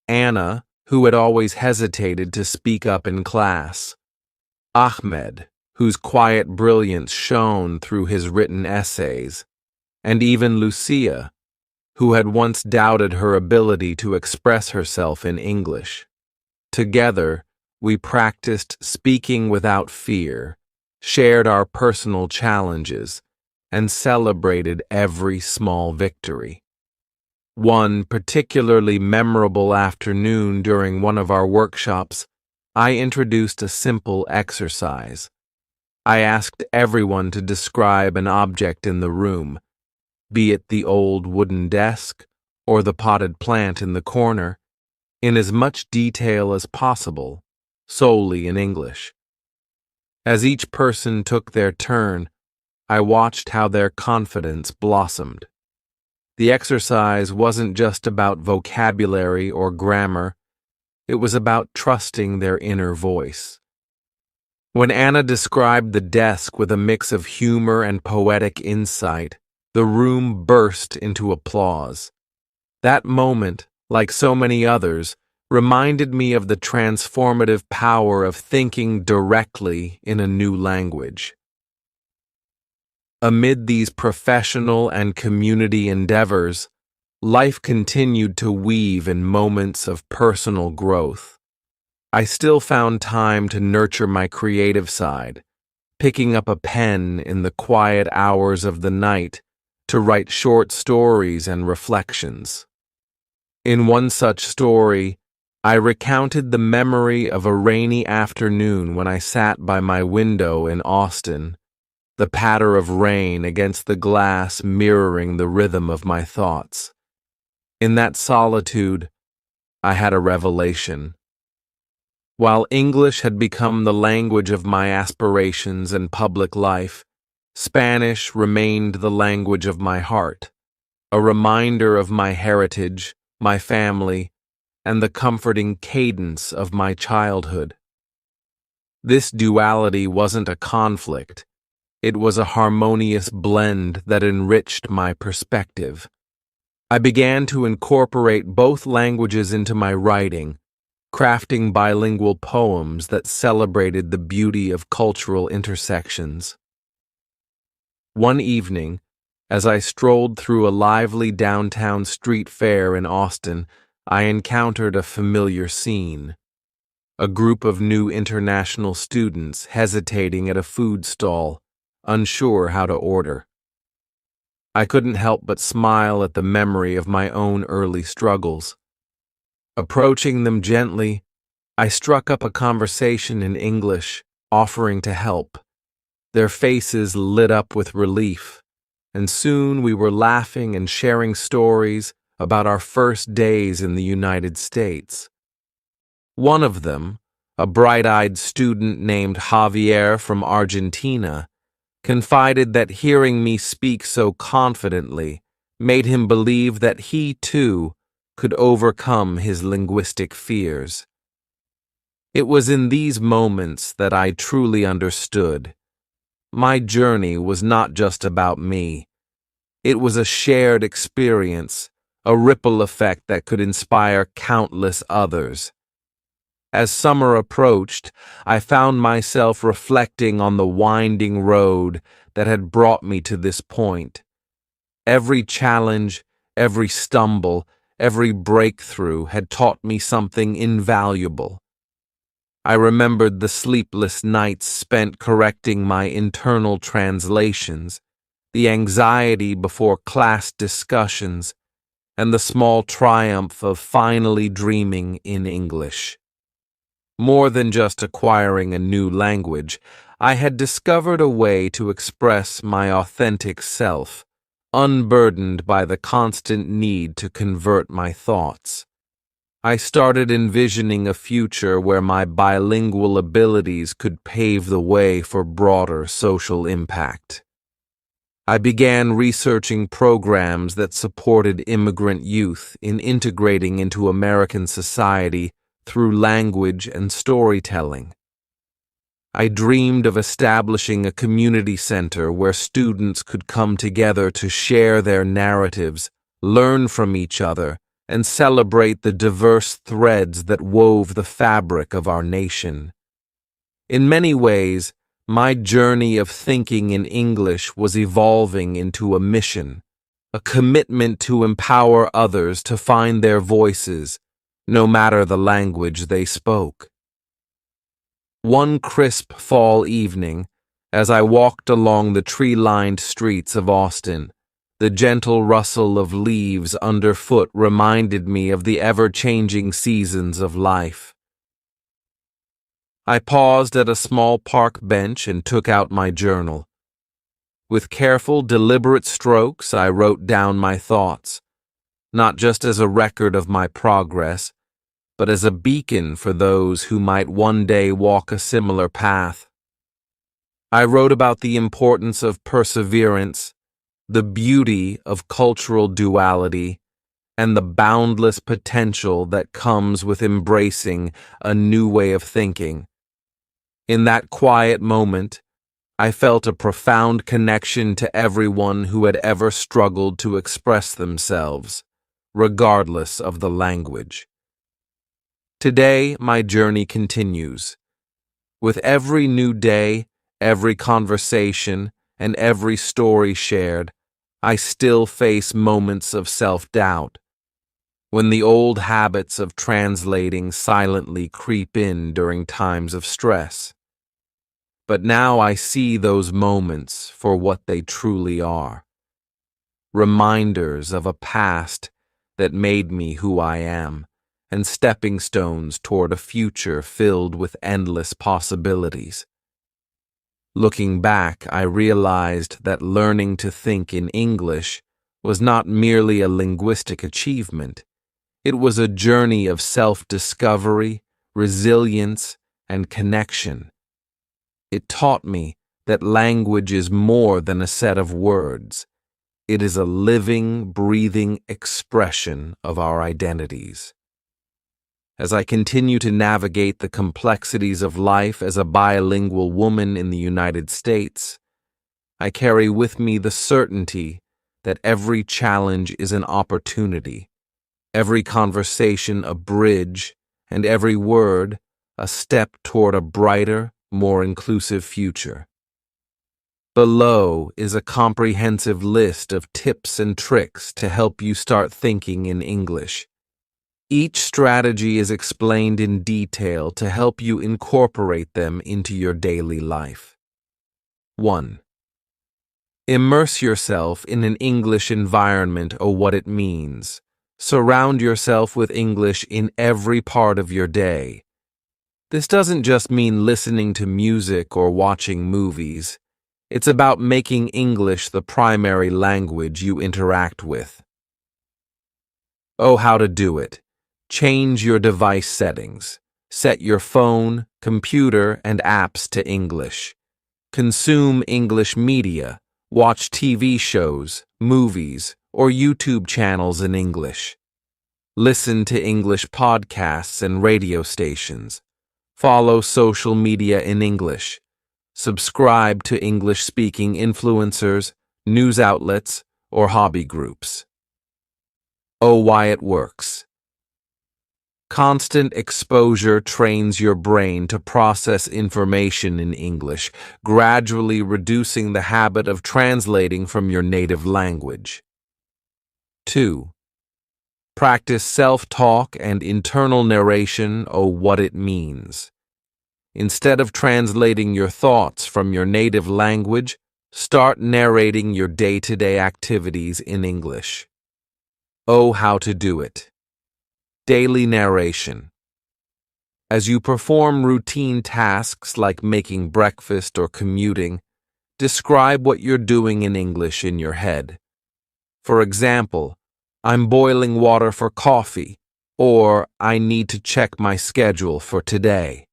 Anna, who had always hesitated to speak up in class; Ahmed, whose quiet brilliance shone through his written essays; and even Lucia, who had once doubted her ability to express herself in English. Together, we practiced speaking without fear, shared our personal challenges, and celebrated every small victory. One particularly memorable afternoon during one of our workshops, I introduced a simple exercise. I asked everyone to describe an object in the room, be it the old wooden desk or the potted plant in the corner, in as much detail as possible, solely in English. As each person took their turn, I watched how their confidence blossomed. The exercise wasn't just about vocabulary or grammar, it was about trusting their inner voice. When Anna described the desk with a mix of humor and poetic insight, the room burst into applause. That moment, like so many others, reminded me of the transformative power of thinking directly in a new language. Amid these professional and community endeavors, life continued to weave in moments of personal growth. I still found time to nurture my creative side, picking up a pen in the quiet hours of the night to write short stories and reflections. In one such story, I recounted the memory of a rainy afternoon when I sat by my window in Austin, the patter of rain against the glass mirroring the rhythm of my thoughts. In that solitude, I had a revelation. While English had become the language of my aspirations and public life, Spanish remained the language of my heart, a reminder of my heritage, my family, and the comforting cadence of my childhood. This duality wasn't a conflict. It was a harmonious blend that enriched my perspective. I began to incorporate both languages into my writing, crafting bilingual poems that celebrated the beauty of cultural intersections. One evening, as I strolled through a lively downtown street fair in Austin, I encountered a familiar scene. A group of new international students hesitating at a food stall, unsure how to order. I couldn't help but smile at the memory of my own early struggles. Approaching them gently, I struck up a conversation in English, offering to help. Their faces lit up with relief, and soon we were laughing and sharing stories about our first days in the United States. One of them, a bright-eyed student named Javier from Argentina, confided that hearing me speak so confidently made him believe that he, too, could overcome his linguistic fears. It was in these moments that I truly understood. My journey was not just about me. It was a shared experience, a ripple effect that could inspire countless others. As summer approached, I found myself reflecting on the winding road that had brought me to this point. Every challenge, every stumble, every breakthrough had taught me something invaluable. I remembered the sleepless nights spent correcting my internal translations, the anxiety before class discussions, and the small triumph of finally dreaming in English. More than just acquiring a new language, I had discovered a way to express my authentic self, unburdened by the constant need to convert my thoughts. I started envisioning a future where my bilingual abilities could pave the way for broader social impact. I began researching programs that supported immigrant youth in integrating into American society through language and storytelling. I dreamed of establishing a community center where students could come together to share their narratives, learn from each other, and celebrate the diverse threads that wove the fabric of our nation. In many ways, my journey of thinking in English was evolving into a mission, a commitment to empower others to find their voices, no matter the language they spoke. One crisp fall evening, as I walked along the tree-lined streets of Austin, the gentle rustle of leaves underfoot reminded me of the ever-changing seasons of life. I paused at a small park bench and took out my journal. With careful, deliberate strokes, I wrote down my thoughts, not just as a record of my progress, but as a beacon for those who might one day walk a similar path. I wrote about the importance of perseverance, the beauty of cultural duality, and the boundless potential that comes with embracing a new way of thinking. In that quiet moment, I felt a profound connection to everyone who had ever struggled to express themselves, regardless of the language. Today, my journey continues. With every new day, every conversation, and every story shared, I still face moments of self-doubt, when the old habits of translating silently creep in during times of stress. But now I see those moments for what they truly are. Reminders of a past that made me who I am, and stepping stones toward a future filled with endless possibilities. Looking back, I realized that learning to think in English was not merely a linguistic achievement. It was a journey of self-discovery, resilience, and connection. It taught me that language is more than a set of words. It is a living, breathing expression of our identities. As I continue to navigate the complexities of life as a bilingual woman in the United States, I carry with me the certainty that every challenge is an opportunity, every conversation a bridge, and every word a step toward a brighter, more inclusive future. Below is a comprehensive list of tips and tricks to help you start thinking in English. Each strategy is explained in detail to help you incorporate them into your daily life. 1. Immerse yourself in an English environment or what it means. Surround yourself with English in every part of your day. This doesn't just mean listening to music or watching movies. It's about making English the primary language you interact with. Oh, how to do it. Change your device settings. Set your phone, computer, and apps to English. Consume English media. Watch TV shows, movies, or YouTube channels in English. Listen to English podcasts and radio stations. Follow social media in English. Subscribe to English-speaking influencers, news outlets, or hobby groups. Oh, why it works. Constant exposure trains your brain to process information in English, gradually reducing the habit of translating from your native language. 2. Practice self-talk and internal narration of what it means. Instead of translating your thoughts from your native language, start narrating your day-to-day activities in English. Oh, how to do it. Daily narration. As you perform routine tasks like making breakfast or commuting, describe what you're doing in English in your head. For example, I'm boiling water for coffee, or I need to check my schedule for today.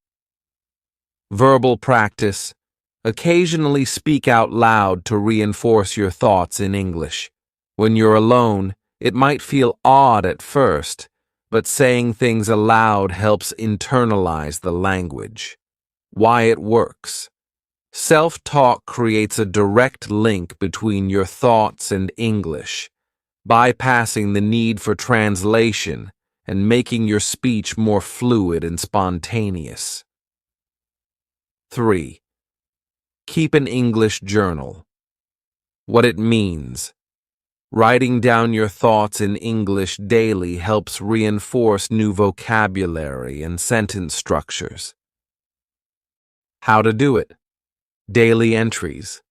Verbal practice. Occasionally speak out loud to reinforce your thoughts in English. When you're alone, it might feel odd at first, but saying things aloud helps internalize the language. Why it works. Self-talk creates a direct link between your thoughts and English, bypassing the need for translation and making your speech more fluid and spontaneous. 3. Keep an English journal. What it means. Writing down your thoughts in English daily helps reinforce new vocabulary and sentence structures. How to do it. Daily entries.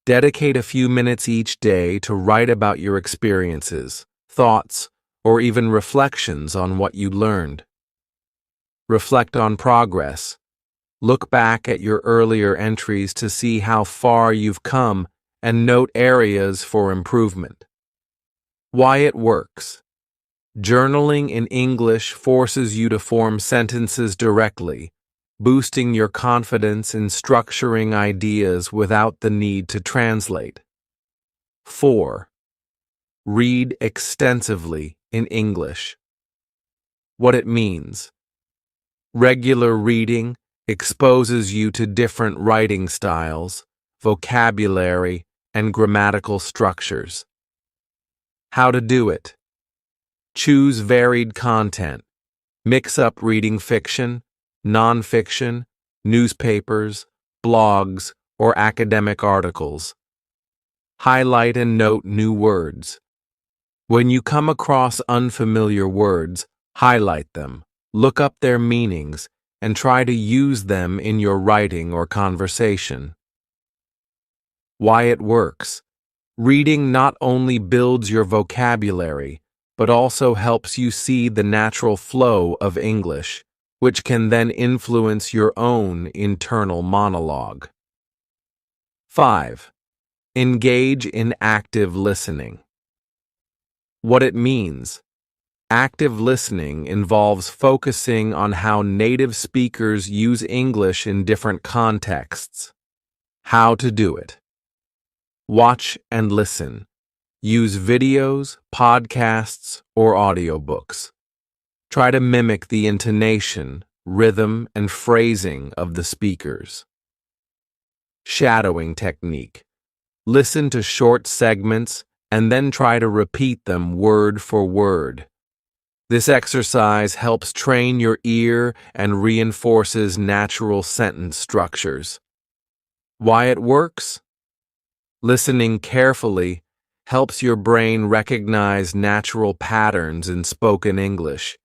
Dedicate a few minutes each day to write about your experiences, thoughts, or even reflections on what you learned. Reflect on progress. Look back at your earlier entries to see how far you've come and note areas for improvement. Why it works. Journaling in English forces you to form sentences directly, boosting your confidence in structuring ideas without the need to translate. 4. Read extensively in English. What it means. Regular reading exposes you to different writing styles, vocabulary, and grammatical structures. How to do it. Choose varied content. Mix up reading fiction, nonfiction, newspapers, blogs, or academic articles. Highlight and note new words. When you come across unfamiliar words, highlight them, look up their meanings, and try to use them in your writing or conversation. Why it works. Reading not only builds your vocabulary, but also helps you see the natural flow of English, which can then influence your own internal monologue. 5. Engage in active listening. What it means. Active listening involves focusing on how native speakers use English in different contexts. How to do it. Watch and listen. Use videos, podcasts, or audiobooks. Try to mimic the intonation, rhythm, and phrasing of the speakers. Shadowing technique. Listen to short segments and then try to repeat them word for word. This exercise helps train your ear and reinforces natural sentence structures. Why it works? Listening carefully helps your brain recognize natural patterns in spoken English,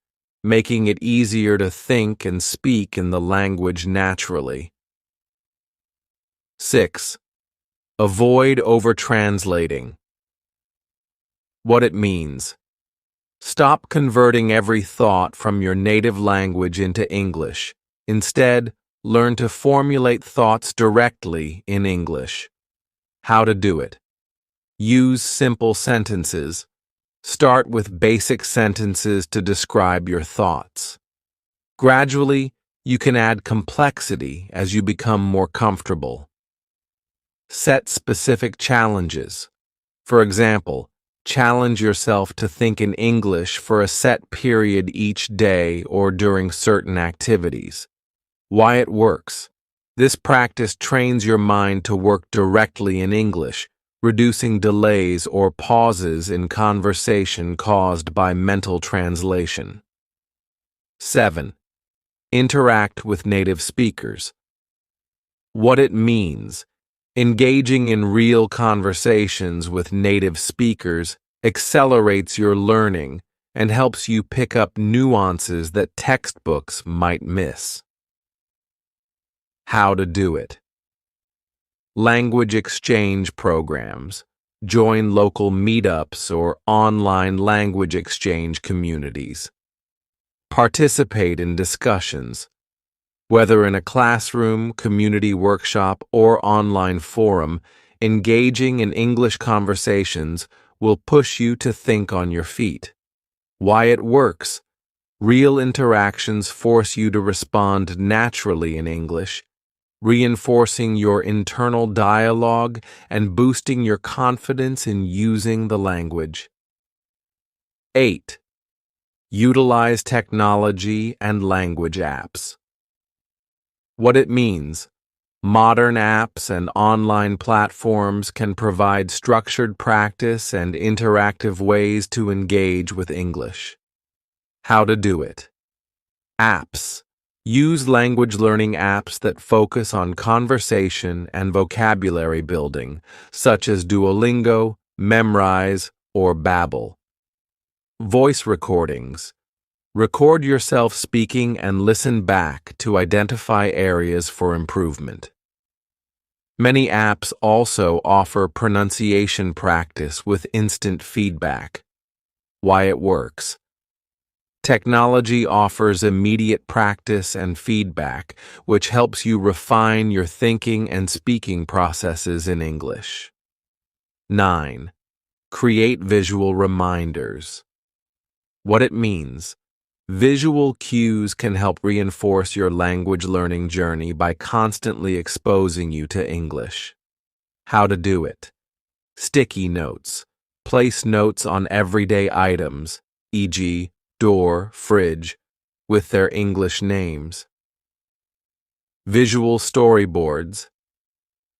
making it easier to think and speak in the language naturally. 6. Avoid over-translating. What it means. Stop converting every thought from your native language into English. Instead, learn to formulate thoughts directly in English. How to do it. Use simple sentences. Start with basic sentences to describe your thoughts. Gradually, you can add complexity as you become more comfortable. Set specific challenges. For example, Challenge yourself to think in English for a set period each day or during certain activities. Why it works. This practice trains your mind to work directly in English, reducing delays or pauses in conversation caused by mental translation. 7. Interact with native speakers. What it means. Engaging in real conversations with native speakers accelerates your learning and helps you pick up nuances that textbooks might miss. How to do it. Language exchange programs. Join local meetups or online language exchange communities. Participate in discussions. Whether in a classroom, community workshop, or online forum, engaging in English conversations will push you to think on your feet. Why it works. Real interactions force you to respond naturally in English, reinforcing your internal dialogue and boosting your confidence in using the language. 8. Utilize technology and language apps. What it means. Modern apps and online platforms can provide structured practice and interactive ways to engage with English. How to do it. Apps. Use language learning apps that focus on conversation and vocabulary building, such as Duolingo, Memrise, or Babbel. Voice recordings. Record yourself speaking and listen back to identify areas for improvement. Many apps also offer pronunciation practice with instant feedback. Why it works. Technology offers immediate practice and feedback, which helps you refine your thinking and speaking processes in English. 9. Create visual reminders. What it means. Visual cues can help reinforce your language learning journey by constantly exposing you to English. How to do it. Sticky notes. Place notes on everyday items, e.g., door, fridge, with their English names. Visual storyboards.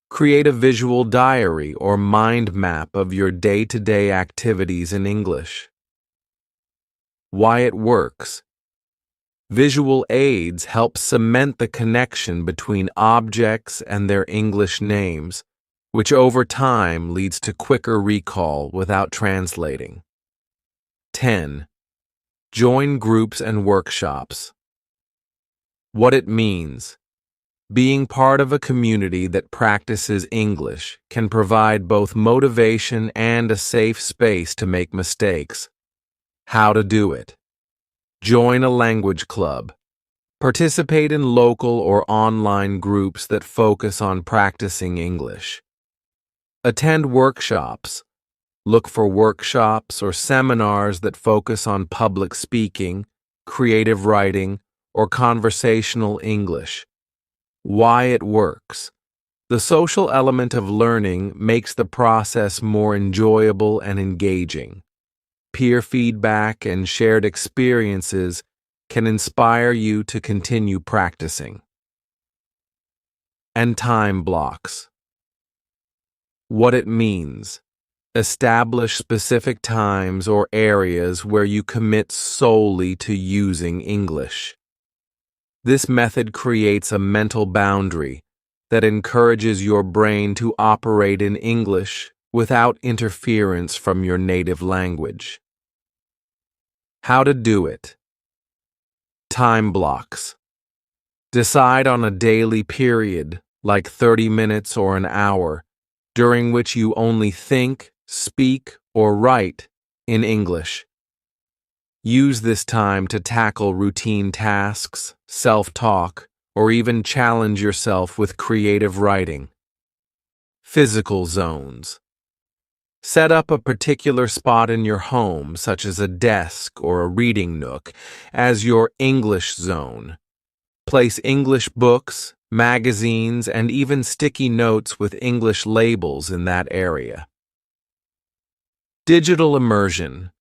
Create a visual diary or mind map of your day-to-day activities in English. Why it works. Visual aids help cement the connection between objects and their English names, which over time leads to quicker recall without translating. 10. Join groups and workshops. What it means. Being part of a community that practices English can provide both motivation and a safe space to make mistakes. How to do it. Join a language club. Participate in local or online groups that focus on practicing English. Attend workshops. Look for workshops or seminars that focus on public speaking, creative writing, or conversational English. Why it works. The social element of learning makes the process more enjoyable and engaging. Peer feedback and shared experiences can inspire you to continue practicing. And time blocks. What it means. Establish specific times or areas where you commit solely to using English. This method creates a mental boundary that encourages your brain to operate in English without interference from your native language. How to do it. Time blocks. Decide on a daily period, like 30 minutes or an hour, during which you only think, speak, or write in English. Use this time to tackle routine tasks, self-talk, or even challenge yourself with creative writing. Physical zones. Set up a particular spot in your home, such as a desk or a reading nook, as your English zone. Place English books, magazines, and even sticky notes with English labels in that area. Digital immersion.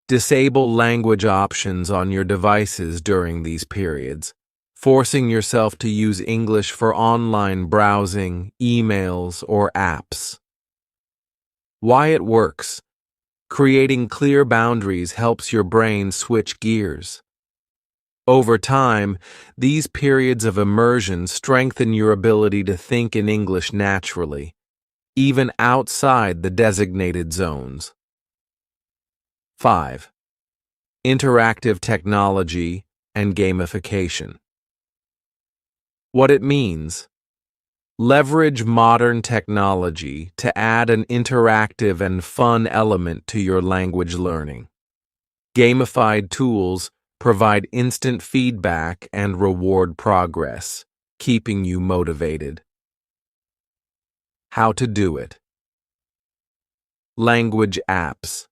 Disable language options on your devices during these periods, forcing yourself to use English for online browsing, emails, or apps. Why it works. Creating clear boundaries helps your brain switch gears. Over time, these periods of immersion strengthen your ability to think in English naturally, even outside the designated zones. 5. Interactive technology and gamification. What it means. Leverage modern technology to add an interactive and fun element to your language learning. Gamified tools provide instant feedback and reward progress, keeping you motivated. How to do it. Language apps.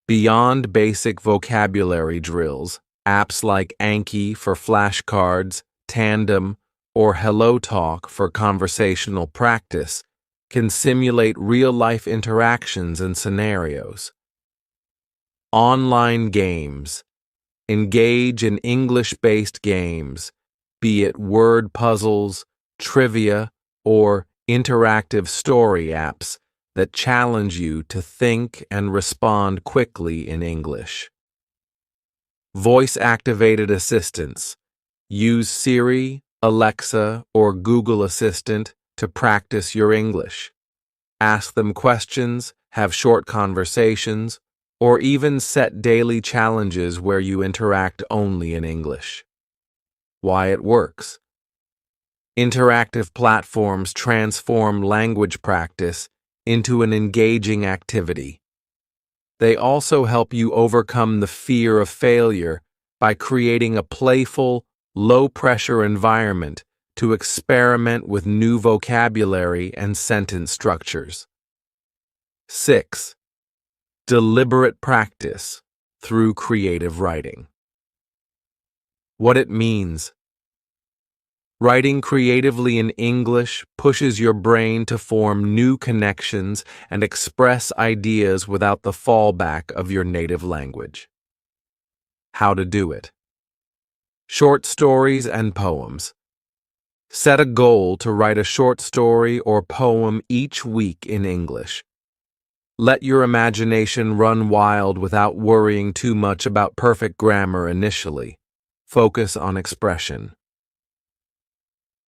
Beyond basic vocabulary drills, apps like Anki for flashcards, Tandem, or HelloTalk for conversational practice can simulate real-life interactions and scenarios. Online games. Engage in English-based games, be it word puzzles, trivia, or interactive story apps that challenge you to think and respond quickly in English. Voice-activated assistants. Use Siri, Alexa, or Google Assistant to practice your English. Ask them questions, have short conversations, or even set daily challenges where you interact only in English. Why it works. Interactive platforms transform language practice into an engaging activity. They also help you overcome the fear of failure by creating a playful, low-pressure environment to experiment with new vocabulary and sentence structures. 6. Deliberate practice through creative writing. What it means. Writing creatively in English pushes your brain to form new connections and express ideas without the fallback of your native language. How to do it. Short stories and poems. Set a goal to write a short story or poem each week in English. Let your imagination run wild without worrying too much about perfect grammar initially. Focus on expression.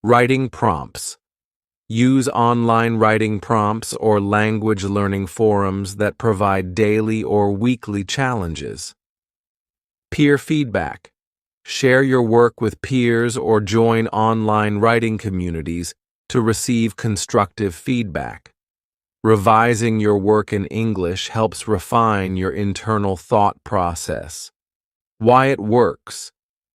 Writing prompts. Use online writing prompts or language learning forums that provide daily or weekly challenges. Peer feedback. Share your work with peers or join online writing communities to receive constructive feedback. Revising your work in English helps refine your internal thought process. Why it works.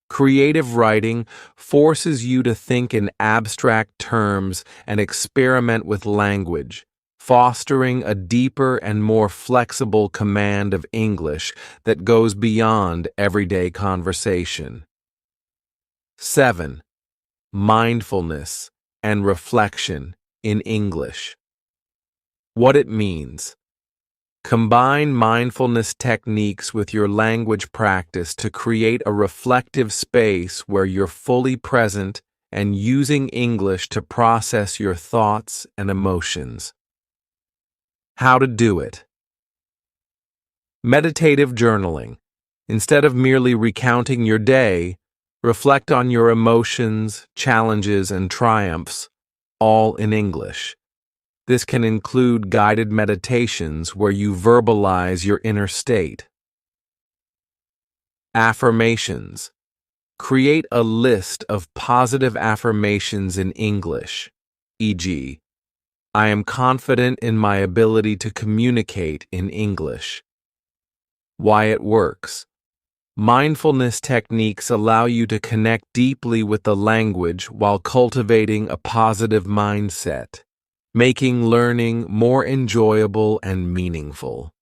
Creative writing forces you to think in abstract terms and experiment with language, fostering a deeper and more flexible command of English that goes beyond everyday conversation. 7. Mindfulness and reflection in English. What it means. Combine mindfulness techniques with your language practice to create a reflective space where you're fully present and using English to process your thoughts and emotions. How to do it. Meditative journaling. Instead of merely recounting your day, reflect on your emotions, challenges, and triumphs, all in English. This can include guided meditations where you verbalize your inner state. Affirmations. Create a list of positive affirmations in English, e.g., I am confident in my ability to communicate in English. Why it works. Mindfulness techniques allow you to connect deeply with the language while cultivating a positive mindset, making learning more enjoyable and meaningful.